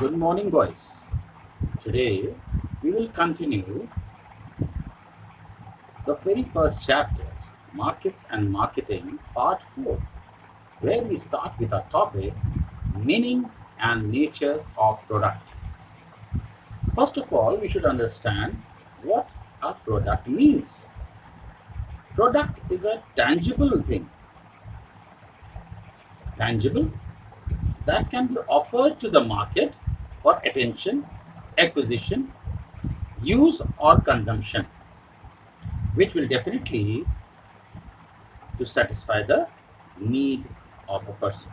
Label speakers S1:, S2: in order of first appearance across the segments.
S1: Good morning, boys. Today we will continue the very first chapter, Markets and Marketing, Part 4, where we start with our topic, Meaning and Nature of Product. First of all, we should understand what a product means. Product is a tangible thing, tangible that can be offered to the market for attention, acquisition, use, or consumption, which will definitely to satisfy the need of a person.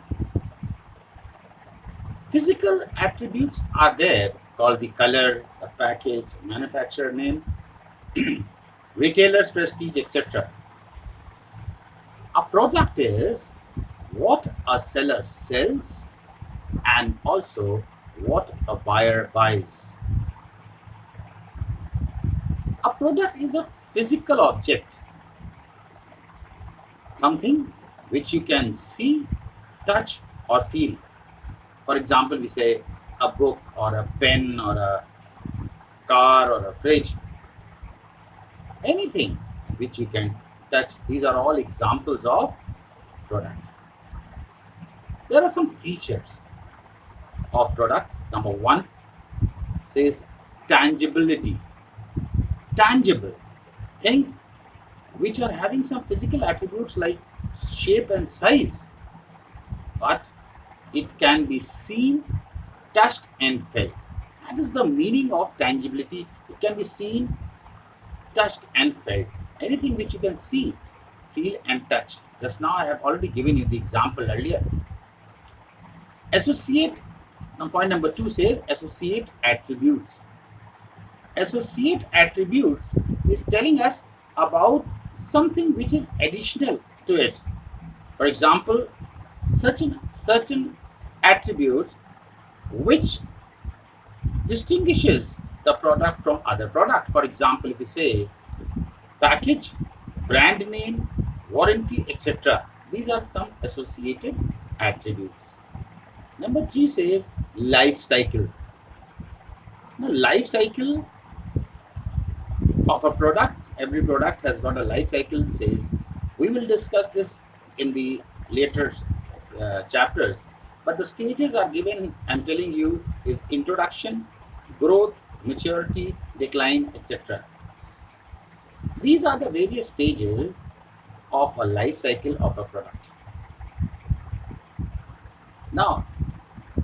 S1: Physical attributes are there called the color, the package, manufacturer name, retailer's prestige, etc. A product is what a seller sells and also what a buyer buys. A product is a physical object, something which you can see, touch, or feel. For example, we say a book or a pen or a car or a fridge, anything which you can touch. These are all examples of product. There are some features of products. Number one says tangibility. Tangible things which are having some physical attributes like shape and size, but it can be seen, touched, and felt. That is the meaning of tangibility. It can be seen, touched, and felt. Anything which you can see, feel, and touch. Just now I have already given you the example earlier. Associate, point number 2 says associate attributes. Associate attributes is telling us about something which is additional to it. For example, certain attributes which distinguishes the product from other product. For example, if you say package, brand name, warranty, etc. These are some associated attributes. Number 3 says life cycle. The life cycle of a product, every product has got a life cycle, says. We will discuss this in the later chapters, but the stages are given, I'm telling you, is introduction, growth, maturity, decline, etc. These are the various stages of a life cycle of a product. Now,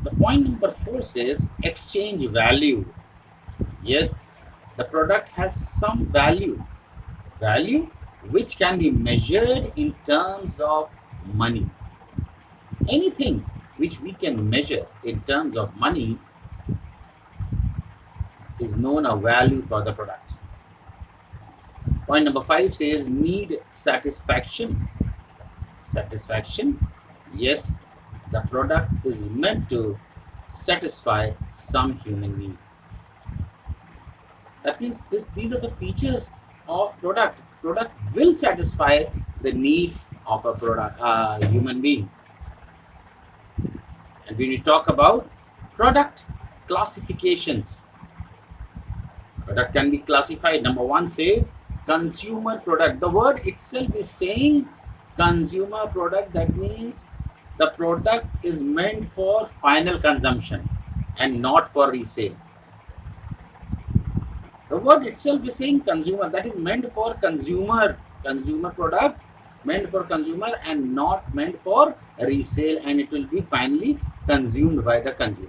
S1: the point number 4 says exchange value. Yes, the product has some value which can be measured in terms of money. Anything which we can measure in terms of money is known a value for the product. Point number 5 says need satisfaction. Satisfaction, yes, the product is meant to satisfy some human need. That means these are the features of product. Product will satisfy the need of a human being. And when we talk about product classifications, product can be classified. Number 1 says consumer product. The word itself is saying consumer product. That means the product is meant for final consumption and not for resale. The word itself is saying consumer, that is meant for consumer product, meant for consumer and not meant for resale, and it will be finally consumed by the consumer.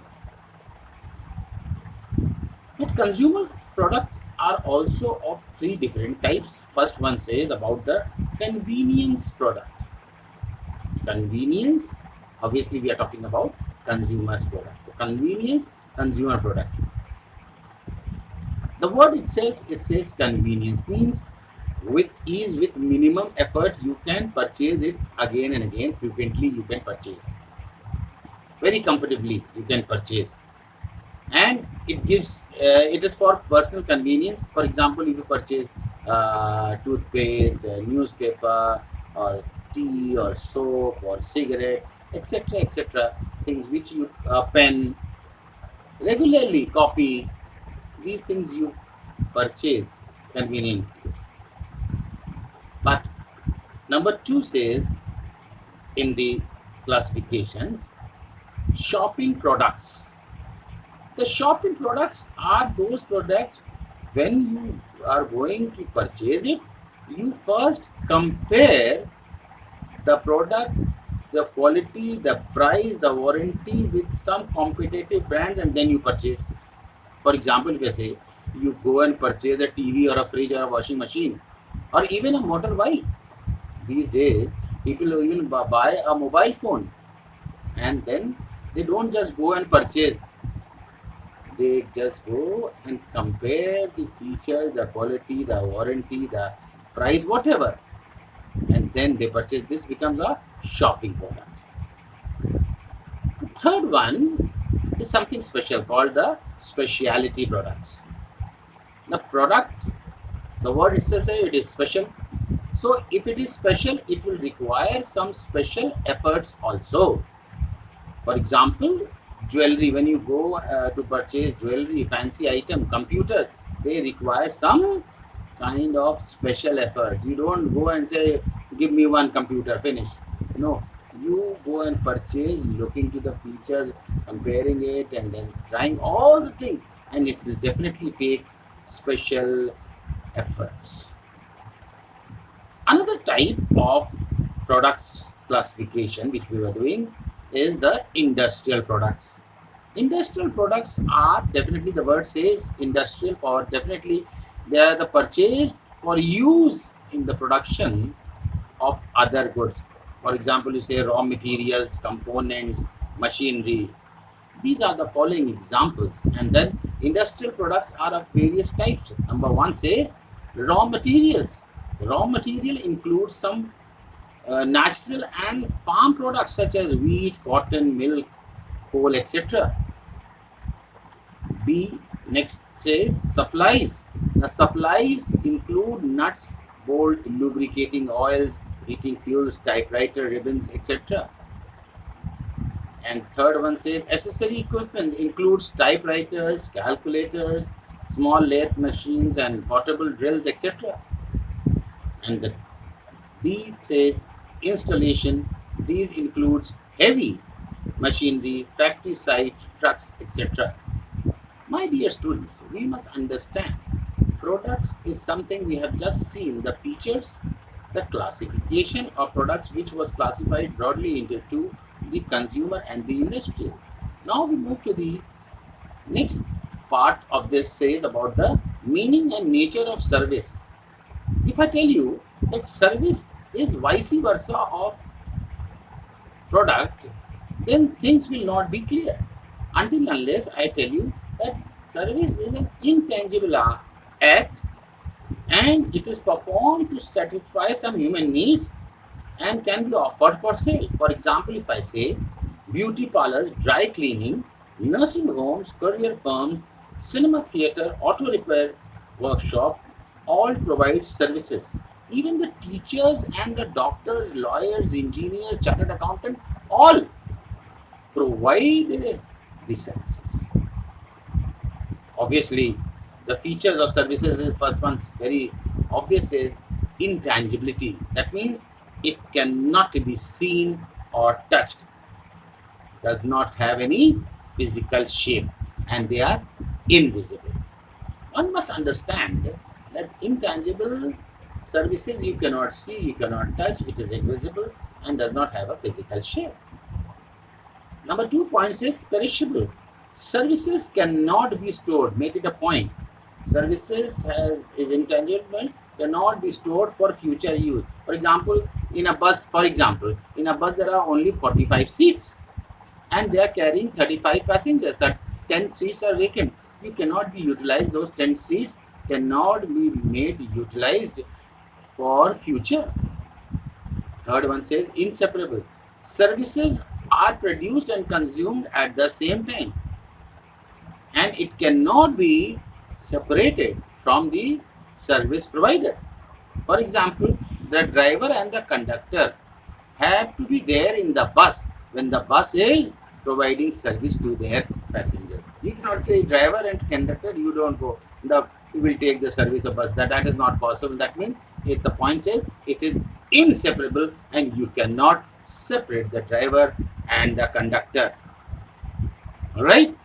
S1: But consumer products are also of 3 different types. First one says about the convenience product. Convenience, obviously we are talking about consumer's product. So convenience, consumer product. The word itself, it says convenience, means with ease, with minimum effort, you can purchase it again and again. Frequently you can purchase, very comfortably you can purchase, and it gives it is for personal convenience. For example, if you purchase toothpaste, newspaper, or tea, or soap, or cigarette, etc., etc., things which you pen, regularly copy these things you purchase conveniently. But number 2 says in the classifications, shopping products. The shopping products are those products when you are going to purchase it, you first compare the product, the quality, the price, the warranty with some competitive brands, and then you purchase. For example, if I say you go and purchase a TV or a fridge or a washing machine or even a motorbike, these days people even buy a mobile phone, and then they don't just go and purchase, they just go and compare the features, the quality, the warranty, the price, whatever, and then they purchase. This becomes a shopping product. The third one is something special called the specialty products. The product, the word itself says it is special. So if it is special, it will require some special efforts also. For example, jewelry, when you go to purchase jewelry, fancy item, computer, they require some kind of special effort. You don't go and say, give me one computer, finish. No, you go and purchase, looking to the features, comparing it, and then trying all the things, and it will definitely take special efforts. Another type of products classification which we were doing is the industrial products. Industrial products are definitely, the word says industrial, or definitely they are the purchased for use in the production of other goods. For example, you say raw materials, components, machinery. These are the following examples. And then industrial products are of various types. Number 1 says raw materials. Raw material includes some natural and farm products such as wheat, cotton, milk, coal, etc. B next says supplies. The supplies include nuts, bolt, lubricating oils, heating fuels, typewriter, ribbons, etc. And third one says accessory equipment includes typewriters, calculators, small lathe machines, and portable drills, etc. And the D says installation. These includes heavy machinery, factory sites, trucks, etc. My dear students, we must understand products is something we have just seen the features, the classification of products which was classified broadly into two, the consumer and the industrial. Now we move to the next part of this, says about the meaning and nature of service. If I tell you that service is vice versa of product, then things will not be clear until unless I tell you that service is an intangible act and it is performed to satisfy some human needs and can be offered for sale. For example, if I say beauty parlors, dry cleaning, nursing homes, courier firms, cinema theater, auto repair workshop, all provide services. Even the teachers and the doctors, lawyers, engineers, chartered accountant, all provide the services. Obviously, the features of services is first one's very obvious is intangibility. That means it cannot be seen or touched, does not have any physical shape, and they are invisible. One must understand that intangible services you cannot see, you cannot touch, it is invisible and does not have a physical shape. Number 2 point is perishable. Services cannot be stored. Make it a point. Services is intangible, cannot be stored for future use. For example, in a bus, there are only 45 seats and they are carrying 35 passengers. That 10 seats are vacant. You cannot be utilized. Those 10 seats cannot be made utilized for future. Third one says inseparable. Services are produced and consumed at the same time, and it cannot be separated from the service provider. For example, the driver and the conductor have to be there in the bus when the bus is providing service to their passenger. You cannot say driver and conductor, you don't go, you will take the service of bus. That is not possible. That means if the point says it is inseparable and you cannot separate the driver and the conductor. Alright.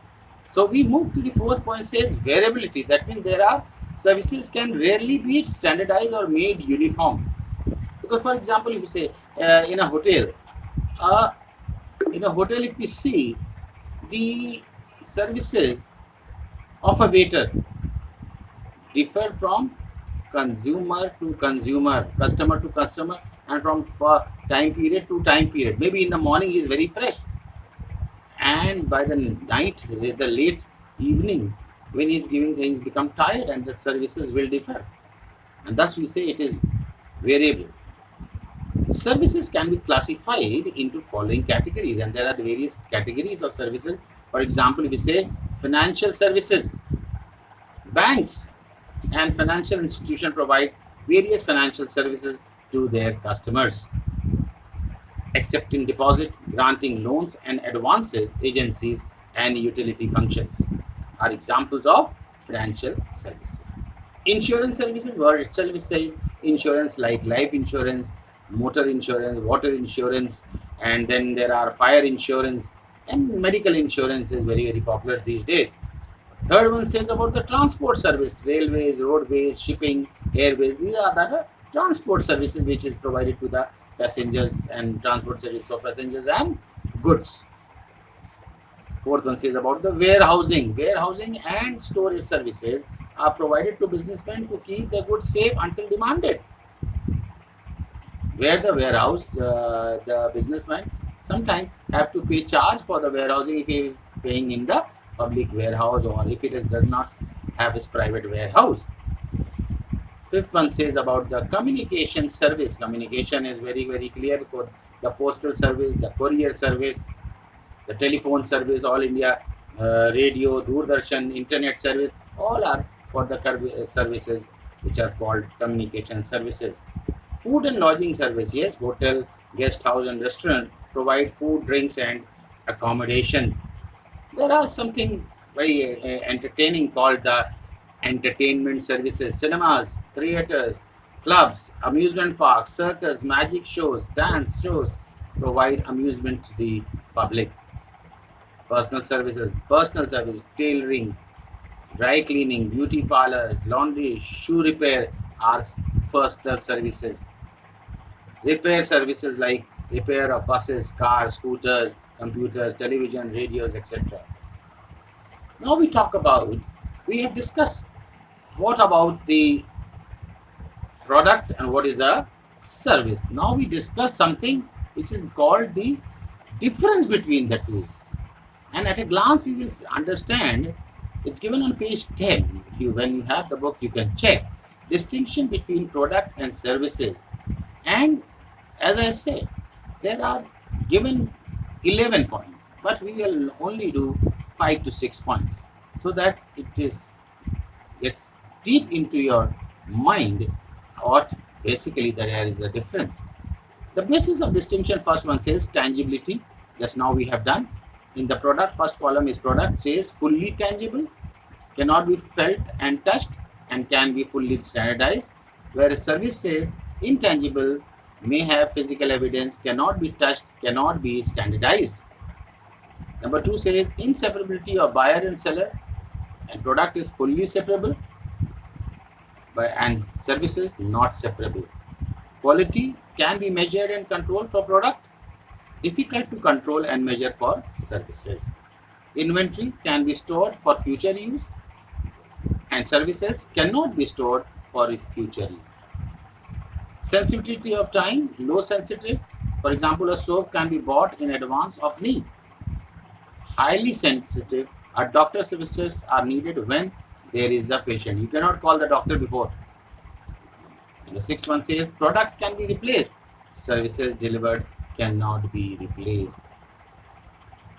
S1: So we move to the fourth point, says variability. That means there are services can rarely be standardized or made uniform. Because for example, if you say in a hotel, if we see the services of a waiter differ from consumer to consumer, customer to customer, and from time period to time period. Maybe in the morning he is very fresh, and by the night, the late evening, when he is giving things, become tired, and the services will differ. And thus we say it is variable. Services can be classified into following categories, and there are various categories of services. For example, if we say financial services, banks and financial institution provide various financial services to their customers. Accepting deposit, granting loans and advances, agencies and utility functions are examples of financial services. Insurance services, word itself says insurance, like life insurance, motor insurance, water insurance, and then there are fire insurance, and medical insurance is very popular these days. Third one says about the transport service, railways, roadways, shipping, airways. These are the transport services which is provided to the passengers, and transport service for passengers and goods. Fourth one says about the warehousing. Warehousing and storage services are provided to businessmen to keep the goods safe until demanded. Where the warehouse, the businessman sometimes have to pay charge for the warehousing if he is paying in the public warehouse, or if it does not have his private warehouse. Fifth one says about the communication service. Communication is very clear, because the postal service, the courier service, the telephone service, all India radio, Doordarshan, internet service, all are for the services which are called communication services. Food and lodging service, yes, hotel, guest house and restaurant provide food, drinks and accommodation. There are something very entertaining called the entertainment services. Cinemas, theaters, clubs, amusement parks, circus, magic shows, dance shows provide amusement to the public. Personal services, personal service, tailoring, dry cleaning, beauty parlors, laundry, shoe repair are personal services. Repair services like repair of buses, cars, scooters, computers, television, radios, etc. Now we have discussed what about the product and what is a service. Now we discuss something which is called the difference between the two. And at a glance we will understand, it's given on page 10. When you have the book, you can check distinction between product and services. And as I say, there are given 11 points, but we will only do 5 to 6 points, so that it gets deep into your mind what basically there is the difference. The basis of distinction, first one says tangibility. Just now we have done. In the product, first column is product, says fully tangible, cannot be felt and touched, and can be fully standardized. Whereas service says intangible, may have physical evidence, cannot be touched, cannot be standardized. Number 2 says inseparability of buyer and seller, and product is fully separable, and services not separable. Quality can be measured and controlled for product, difficult to control and measure for services. Inventory can be stored for future use, and services cannot be stored for future use. Sensitivity of time, low sensitive. For example, a soap can be bought in advance of need. Highly sensitive, a doctor services are needed when there is a patient. You cannot call the doctor before. And the sixth one says product can be replaced, services delivered cannot be replaced.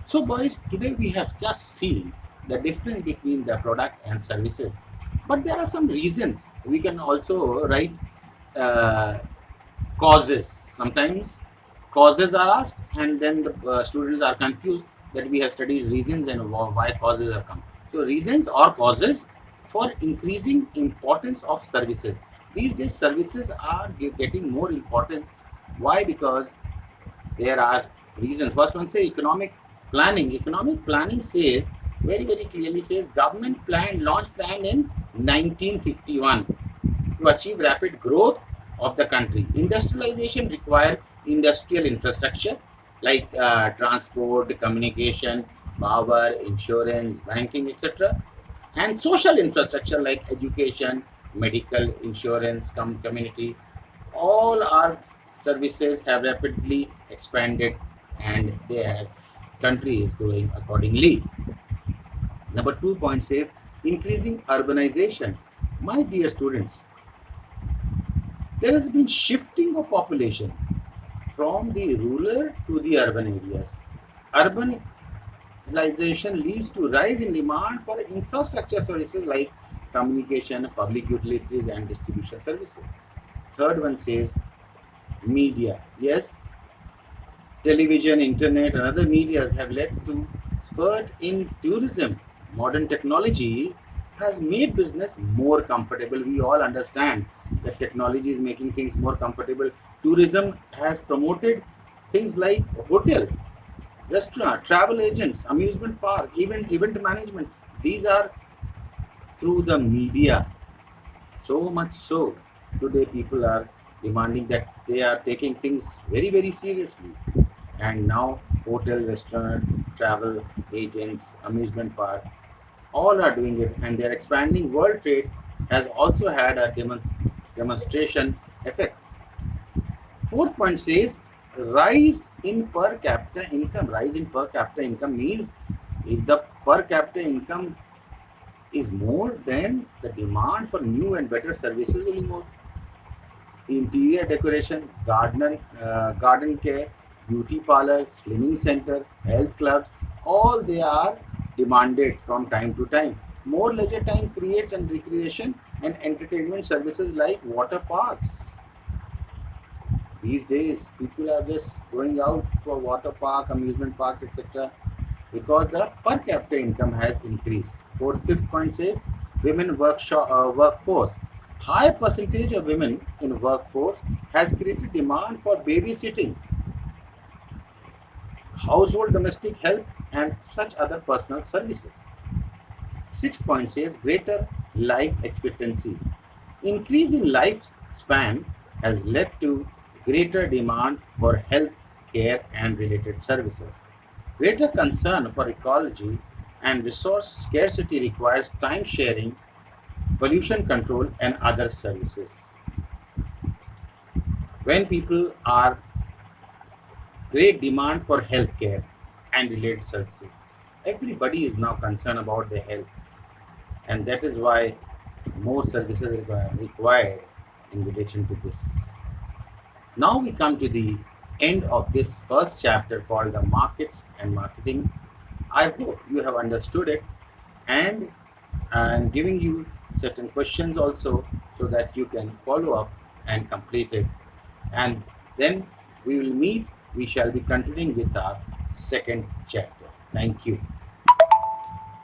S1: So boys, today we have just seen the difference between the product and services, but there are some reasons. We can also write causes. Sometimes causes are asked and then the students are confused. that we have studied reasons and why causes have come. So reasons or causes for increasing importance of services. These days services are getting more importance. Why? Because there are reasons. First one say economic planning. Economic planning says very clearly says government launched plan in 1951 to achieve rapid growth of the country. Industrialization required industrial infrastructure like transport, communication, power, insurance, banking, etc. And social infrastructure like education, medical, insurance, community. All our services have rapidly expanded and their country is growing accordingly. Number 2 point says increasing urbanization. My dear students, there has been shifting of population from the rural to the urban areas. Urbanization leads to rise in demand for infrastructure services like communication, public utilities, and distribution services. Third one says media. Yes, television, internet, and other medias have led to spurt in tourism. Modern technology has made business more comfortable. We all understand that technology is making things more comfortable. Tourism has promoted things like hotel, restaurant, travel agents, amusement park, event management. These are through the media. So much so, today people are demanding that they are taking things very seriously. And now hotel, restaurant, travel agents, amusement park, all are doing it, and their expanding world trade has also had a demonstration effect. Fourth point says rise in per capita income. Rise in per capita income means if the per capita income is more, then the demand for new and better services will be more. Interior decoration, garden care, beauty parlors, slimming center, health clubs, all they are demanded from time to time. More leisure time creates and recreation and entertainment services like water parks. These days, people are just going out for water park, amusement parks, etc. because the per capita income has increased. Fifth point says women workforce. High percentage of women in workforce has created demand for babysitting, household domestic help, and such other personal services. Sixth point says greater life expectancy. Increase in lifespan has led to greater demand for health care and related services. Greater concern for ecology and resource scarcity requires time sharing, pollution control, and other services. When people are great demand for healthcare and related services, everybody is now concerned about their health, and that is why more services are required in relation to this. Now we come to the end of this first chapter called the markets and marketing. I hope you have understood it, and I'm giving you certain questions also so that you can follow up and complete it. And then we shall be continuing with our second chapter. Thank you.